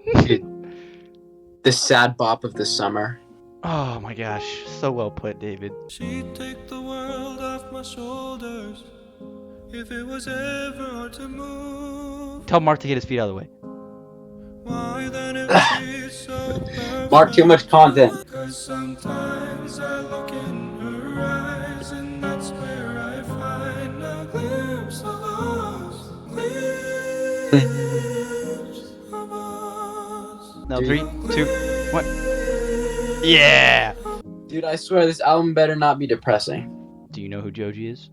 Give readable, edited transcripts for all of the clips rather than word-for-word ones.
Dude, the sad bop of the summer. Oh my gosh, so well put, David. She'd take the world off my shoulders if it was ever hard to move. Tell Mark to get his feet out of the way. Why then if she's so Mark, too much perfect? content. 'Cause sometimes I look in her eyes and that's where I find a glimpse of us. Glimpse of us. No, Dude. 3, 2, 1. Yeah! Dude, I swear this album better not be depressing. Do you know who Joji is?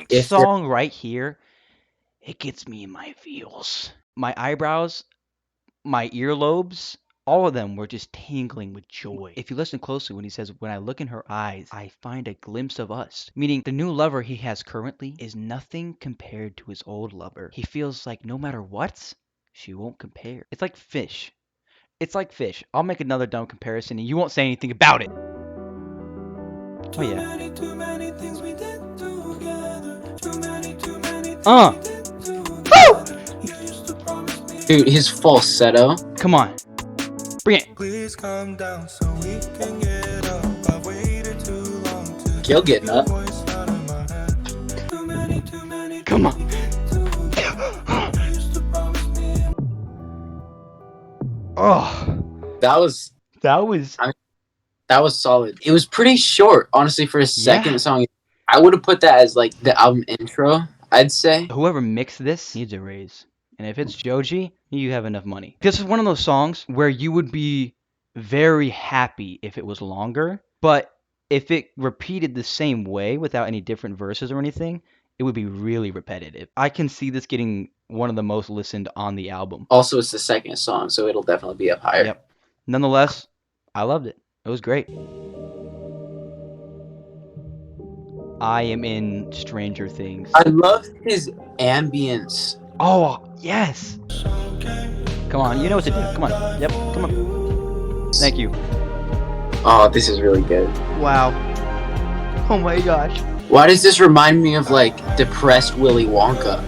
If Song right here, it gets me in my feels. My eyebrows, my earlobes, all of them were just tingling with joy. If you listen closely when he says, when I look in her eyes, I find a glimpse of us. Meaning the new lover he has currently is nothing compared to his old lover. He feels like no matter what, she won't compare. It's like fish. It's like fish. I'll make another dumb comparison and you won't say anything about it. Oh yeah. Too many things we did together. Too many things Uh. we did Woo! together. You used to promise me. dude, his falsetto. Come on. Bring it. Please calm down so we can get up. I've waited too long to He'll get your up. voice out of my head. Too many Come on. things we did together. You used to promise me. Oh. That was solid. It was pretty short, honestly, for a second Yeah. song. I would have put that as like the album intro, I'd say. Whoever mixed this needs a raise. And if it's Joji, you have enough money. This is one of those songs where you would be very happy if it was longer, but if it repeated the same way without any different verses or anything, it would be really repetitive. I can see this getting one of the most listened on the album. Also, it's the second song, so it'll definitely be up higher. Yep. Nonetheless, I loved it. It was great. I am in Stranger Things. I love his ambience. Oh, yes. Come on, you know what to do. Come on. Yep, come on. Thank you. Oh, this is really good. Wow. Oh my gosh. Why does this remind me of like depressed Willy Wonka?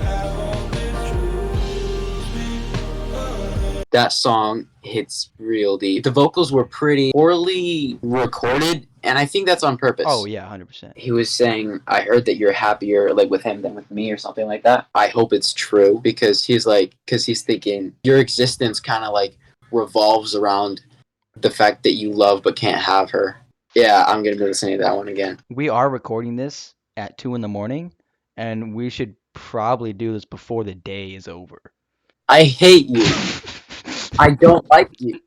That song hits real deep. The vocals were pretty poorly recorded, and I think that's on purpose. Oh yeah, 100%. He was saying, I heard that you're happier like with him than with me or something like that. I hope it's true because he's thinking your existence kind of like revolves around the fact that you love but can't have her. Yeah, I'm going to be listening to that one again. We are recording this at 2 in the morning, and we should probably do this before the day is over. I hate you. I don't like you.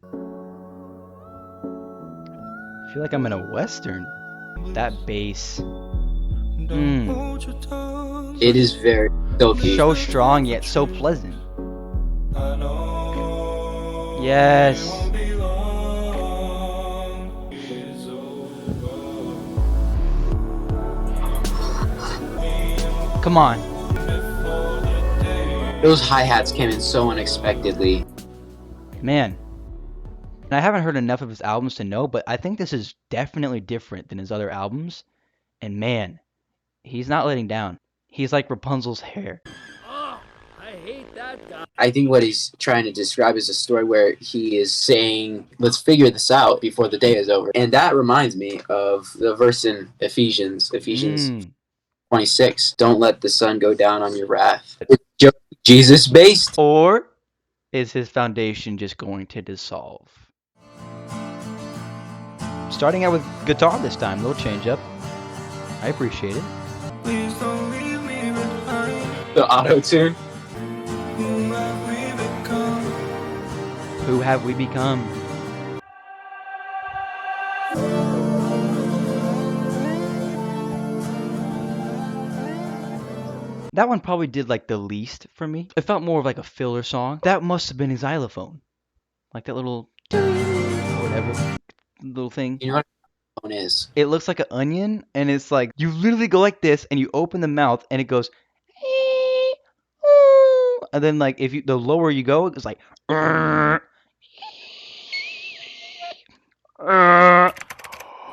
I feel like I'm in a western. That bass. Don't hold your tongue. It is very silky. So strong yet so pleasant. I know Yes. it won't be long. It's over. Come on. Before the day Those hi-hats came in so unexpectedly. Man. And I haven't heard enough of his albums to know, but I think this is definitely different than his other albums. And man, he's not letting down. He's like Rapunzel's hair. I think what he's trying to describe is a story where he is saying, let's figure this out before the day is over. And that reminds me of the verse in Ephesians Mm. 26. Don't let the sun go down on your wrath. It's Jesus based. Or is his foundation just going to dissolve? Starting out with guitar this time, little change up. I appreciate it. please don't leave me behind. The auto-tune. Who have we become? Who have we become? That one probably did like the least for me. It felt more of like a filler song. That must have been his xylophone. Like that little whatever little thing. You know what a phone is? It looks like an onion, and it's like you literally go like this, and you open the mouth, and it goes, and then like if you the lower you go, it's like,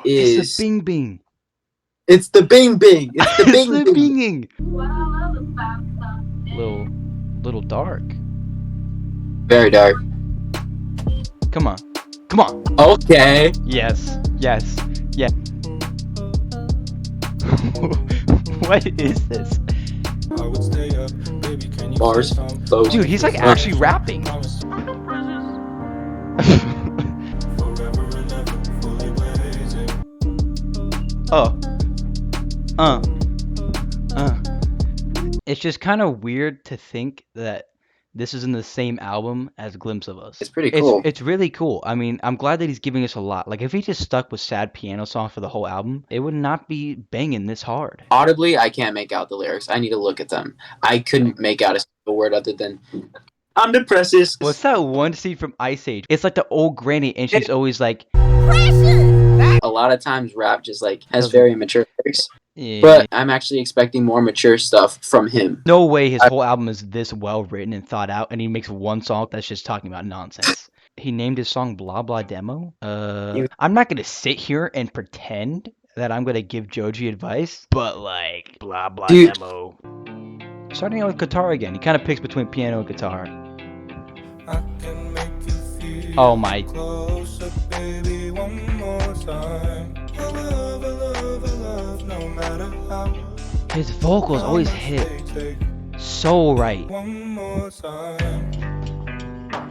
it's the bing bing. It's the bing bing. It's the It's bing the bing. binging. Little dark. Very dark. Come on. Come on. Okay. Yes. Yes. Yeah. What is this? I would stay up, baby, can you Bars. say something? Those. Dude, he's like actually rapping. Forever and ever, fully blazing. Oh. It's just kind of weird to think that this is in the same album as Glimpse of Us. It's pretty cool. It's really cool. I mean, I'm glad that he's giving us a lot. Like, if he just stuck with sad piano songs for the whole album, it would not be banging this hard. Audibly, I can't make out the lyrics. I need to look at them. I couldn't make out a single word other than "I'm depressed." What's that one scene from Ice Age? It's like the old granny, and she's always like, A lot of times, rap just like has Doesn't- very mature lyrics. yeah. But I'm actually expecting more mature stuff from him. No way his whole album is this well written and thought out, and he makes one song that's just talking about nonsense. He named his song Blah Blah Demo. I'm not gonna sit here and pretend that I'm gonna give Joji advice, but like Blah Blah Dude. Demo. Starting out with guitar again. He kind of picks between piano and guitar. I can make you feel Oh my. closer, baby, one more time. I love, no matter how. His vocals always hit so right. One more time.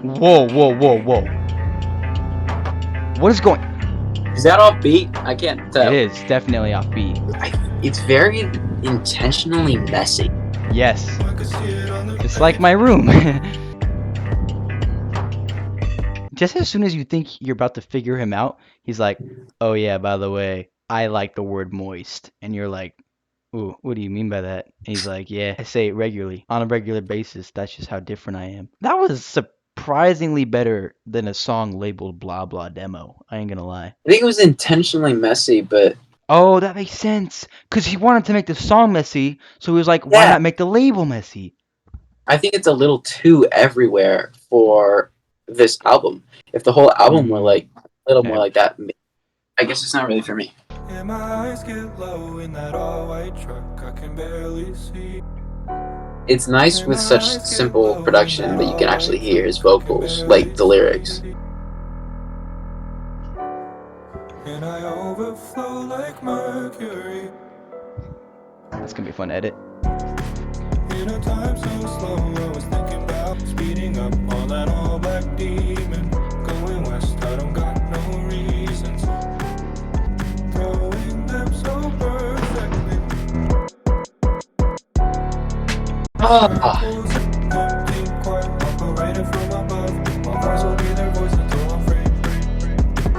Whoa. What is going? Is that off beat? I can't tell. It is definitely offbeat. It's very intentionally messy. Yes. I can see it on the It's like my room. Just as soon as you think you're about to figure him out, he's like, "Oh yeah, by the way, I like the word moist." And you're like, "Ooh, what do you mean by that?" And he's like, "Yeah, I say it regularly, on a regular basis. That's just how different I am." That was surprisingly better than a song labeled Blah Blah Demo. I ain't gonna lie. I think it was intentionally messy, but Oh, that makes sense. Because he wanted to make the song messy, so he was like, why Yeah. not make the label messy? I think it's a little too everywhere for this album. If the whole album were like a little more like that, I guess it's not really for me. Yeah, my eyes get low in that all-white truck. I can barely see. It's nice with such simple production that you can actually hear his vocals, like the lyrics. And I overflow like mercury. That's going to be a fun edit. In a time so slow, I was thinking about speeding up on that all-black demon. Going west, I don't got no reasons. Throwing them so perfectly. Ah, Empty, quiet, operated from above. My voice will be their voice until I'm free.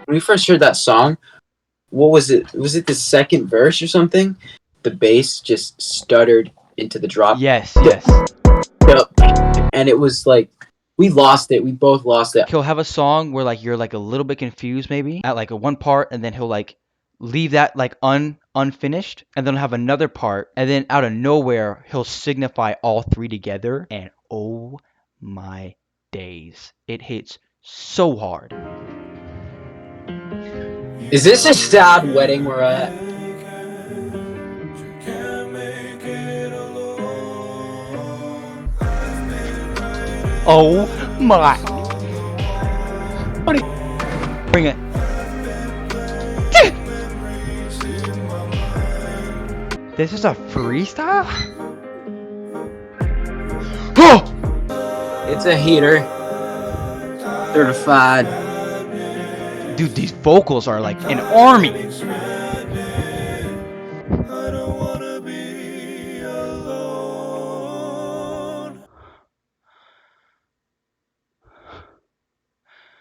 when we first heard that song, what was it? Was it the second verse or something? The bass just stuttered into the drop. Yes. And it was like, we lost it. We both lost it. He'll have a song where like you're like a little bit confused maybe at like a one part, and then he'll like leave that like unfinished, and then he'll have another part, and then out of nowhere he'll signify all three together, and oh my days, it hits so hard. Is this a sad wedding we're at? Can't make it alone. Oh my! Bring it. This is a freestyle? Oh! It's a heater. Certified. Dude, these vocals are like an army. I don't wanna be alone.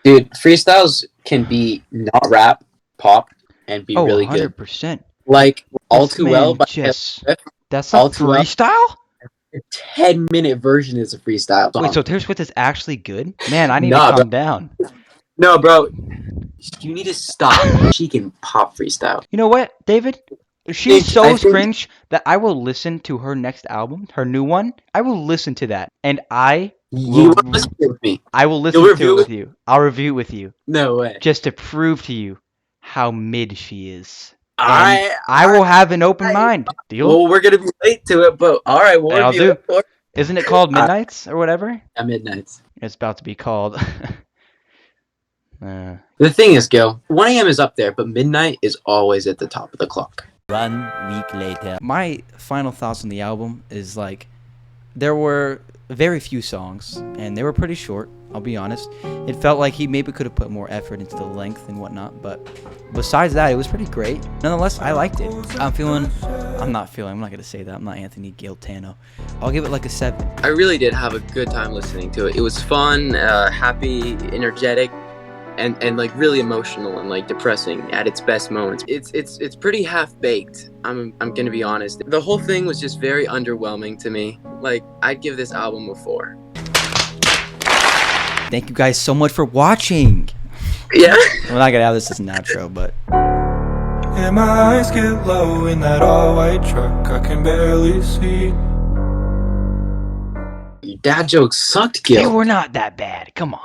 Dude, freestyles can be not rap, pop, and be really good. 100%. Like All This Too Well man by just- Taylor Swift. That's a All Too Well. freestyle? The 10-minute version is a freestyle song. Wait, so Taylor Swift is actually good? Man, I need Nah, to calm down. No, bro. You need to stop. She can pop freestyle. You know what, David? She's so I think- cringe that I will listen to her next album, her new one. I will listen to that, and I You will listen to it with me. will listen You'll to review it it? with you. I'll review it with you, No way. just to prove to you how mid she is. I will have an open mind. Deal? Well, we're gonna be late to it, but all right, we'll I'll review do. it. Isn't it called Midnights or whatever? At midnight. It's about to be called. The thing is, Gil, 1 a.m. is up there, but midnight is always at the top of the clock. 1 week later. My final thoughts on the album is like, there were very few songs, and they were pretty short, I'll be honest. It felt like he maybe could have put more effort into the length and whatnot, but besides that, it was pretty great. Nonetheless, I liked it. I'm not going to say that. I'm not Anthony Gaetano. I'll give it like a 7. I really did have a good time listening to it. It was fun, happy, energetic, and like really emotional and like depressing at its best moments. It's pretty half-baked. I'm gonna be honest. The whole thing was just very underwhelming to me. Like, I'd give this album a 4. Thank you guys so much for watching. Yeah. We're not gonna have this as an outro, but And my eyes get low in that all-white truck, I can barely see. Your dad jokes sucked, they Gil. were not that bad. Come on.